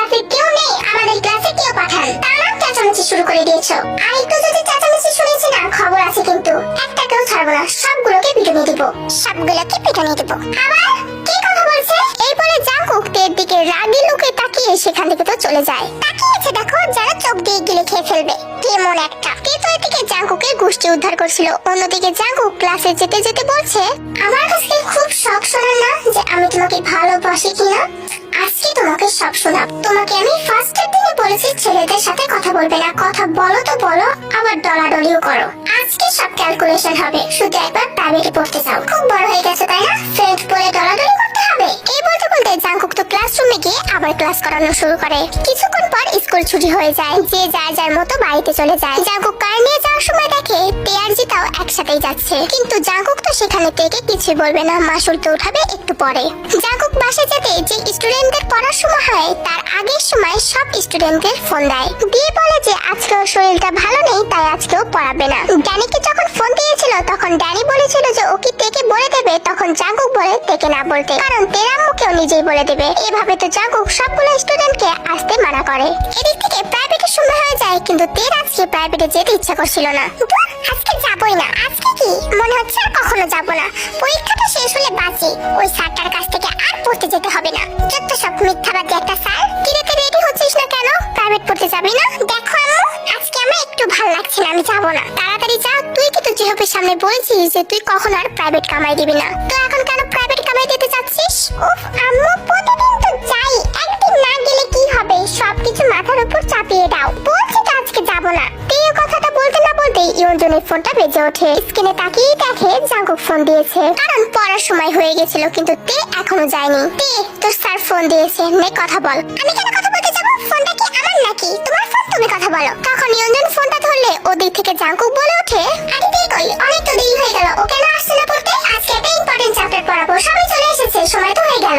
ক্লাসে কেউ নেই, আমাদের ক্লাসে কেউ পাঠান, তারা চেঁচামেচি শুরু করে দিয়েছো। আর একটু যদি চেঁচামেচি শুনেছি না, খবর আছে কিন্তু, একটা কেউ ছাড়বো না, সবগুলোকে পিটুনি দিব, সবগুলোকে পিটুনি দিব। আবার কি কথা বলছে? এই বলে জাঙ্কুক তের দিকে রাগি লোকে তাকিয়ে সেখান থেকে তো চলে যায়। তাকিয়েছে দেখো, যারা চোখ দিয়ে গিলে খেয়ে ফেলবে, কেমন একটা। তে তো এদিকে জাঙ্কুকের গোষ্ঠী উদ্ধার করছিল, অন্যদিকে জাঙ্কুক ক্লাসে যেতে যেতে বলছে, আমার কাছে খুব শখ শোনার না যে আমি তোমাকে ভালোবাসি কিনা, আজকে তোমাকে সব শোনাব। তোমাকে আমি ফার্স্টের দিনে বলেছি ছেলেদের সাথে কথা বলবে না, কথা বলো তো বলো, আবার ডলাডলিও করো। আজকে সব ক্যালকুলেশন হবে, শুধু একবার প্রাইভেটে পড়তে চাও। খুব বড় হয়ে গেছে তাই না, ফ্রেন্ড বলে ডলাডলি করতে হবে। এই বলতে বলতে জাঙ্কুক তো ক্লাসরুমে গিয়ে আবার ক্লাস করানো শুরু করে। কিছুক্ষণ পর স্কুল ছুটি হয়ে যায়, যে যার যার মতো বাড়িতে চলে যায়। জাঙ্কুক কার নিয়ে যাওয়ার সময় দেখে তে আর জিতাও একসাথেই যাচ্ছে, কিন্তু জাঙ্কুক তো সেখানে থেকে কিছুই বলবে না, মাসুল তো উঠাবে একটু পরে। জাঙ্কুক বাসে যেতে যে স্টুডেন্টদের পড়ার সময় হয় তার আগের সময় সব স্টুডেন্টদের ফোন দেয়, দিয়ে বলে যে আজকে ওর শরীরটা ভালো নেই, তাই আজকেও পড়াবে না। ড্যানিকে যখন ফোন দিয়েছিল তখন ড্যানি বলেছিল যে ওকে তেকে বলে দেবে, তখন জাঙ্কুক বলে তেকে না বলতে, কারণ তের আম্মুকেও নিজেই বলে দেবে। এভাবে তো জাঙ্কুক সবগুলো স্টুডেন্টকে আসতে মানা করে। এদিক থেকে প্রাইভেটের সময় হয়ে যায়, কিন্তু তের আজকে প্রাইভেটে যেতে ইচ্ছা করছিল না। আজকে যাবই না, আজকে কি মনে হচ্ছে আর কখনো যাব না, পরীক্ষাটা শেষ হলে বাঁচি, ওই স্যারটার কাছ থেকে আর পড়তে যেতে হবে না। যত সব মিথ্যাবাদী একটা স্যার। কিরেতে রেডি হচ্ছিস না কেন, প্রাইভেট পড়তে যাবি না? দেখো আম্মু, আজকে আমার একটু ভালো লাগছে না, আমি যাবো না। তাড়াতাড়ি যা, তুই কিন্তু জিহপের সামনে বলেছিস যে তুই কখনো আর প্রাইভেট কামাই দিবি না, তো এখন কেন প্রাইভেট কামাই দিতে চাচ্ছিস? উফ আম্মু, প্রতিদিন তো যাই, একদিন না গেলে কি হবে, সবকিছু মাথার উপর চাপিয়ে দাও। বলছি তো আজকে যাবো না। তুই কথাটা বলতে না বলতেই ইয়ঞ্জনের ফোনটা বেজে ওঠে। স্ক্রিনে তাকিয়ে দেখে জাঙ্কুক ফোন দিয়েছে, কারণ পড়ার সময় হয়ে গেছিল, কিন্তু তে এখনো যায়নি। তে, তোর স্যার ফোন দিয়েছে, নে কথা বল। আমি কেন কথা বলতে যাবো? ফোনটা কি আমার নাকি? তোমার ফোন, তুমি কথা বলো। তখন ইয়ঞ্জন ফোনটা ধরলে ওদিক থেকে জাঙ্কুক বলে ওঠে, আরে তে কই, অনেক তো দেরি হয়ে গেল, ও কেন আসছে না পড়তে? আজকে একটা ইম্পর্টেন্ট চ্যাপ্টার পড়াবো, সবাই চলে এসেছে, সময় তো হয়ে গেল।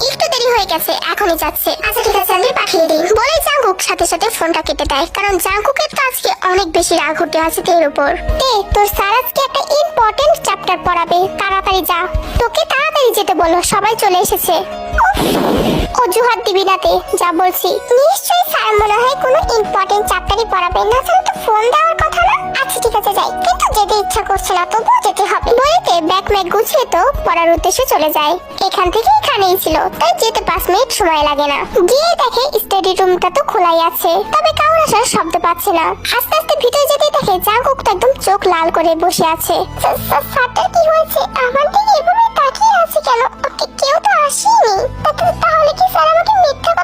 একটু দেরি হয়ে গেছে, এখনই যাচ্ছে। আচ্ছা ঠিক আছে, আমি পাঠিয়ে দিই। বলে জাঙ্কুক সাথে সাথে ফোনটা কেটে দেয়, কারণ জাঙ্কুকের তো আজকে অনেক বেশি রাগ উঠে আছে তের উপর। তে, তোর স্যার আজকে একটা ইম্পর্টেন্ট চ্যাপ্টার পড়াবে, তাড়াতাড়ি যা। তোকে তাড়াতাড়ি যেতে বলো, সবাই চলে এসেছে। অজুহাত দিবি না তে, যা বলছি। নিশ্চয়ই স্যার মনে হয় কোনো ইম্পর্টেন্ট চ্যাপ্টারই পড়াবে, না জানো তো ফোন দেওয়ার কথা না। আচ্ছা ঠিক আছে যাই, কিন্তু যেতে ইচ্ছা করছে না, তবুও যেতে হবে। বলেতে ব্যাগ ম্যাগ গুছিয়ে তো পড়ার উদ্দেশ্যে চলে যায়। এখান থেকে এখানেই ছিল, তাই যেতে 5 মিনিট সময় লাগে না। গিয়ে দেখে স্টাডি রুমটা তো খোলাই আছে, তবে কারোর আসার শব্দ পাচ্ছে না। আস্তে আস্তে ভিতরে যেতে দেখে জাঙ্কুক তো একদম চোখ লাল করে বসে আছে। স্যারটার কি হয়েছে, আমার দিকে এভাবে তাকিয়ে আছে কেন? ওকে কেউ তো আসেনি, তাহলে কি স্যার আমাকে মিথ্যা কথা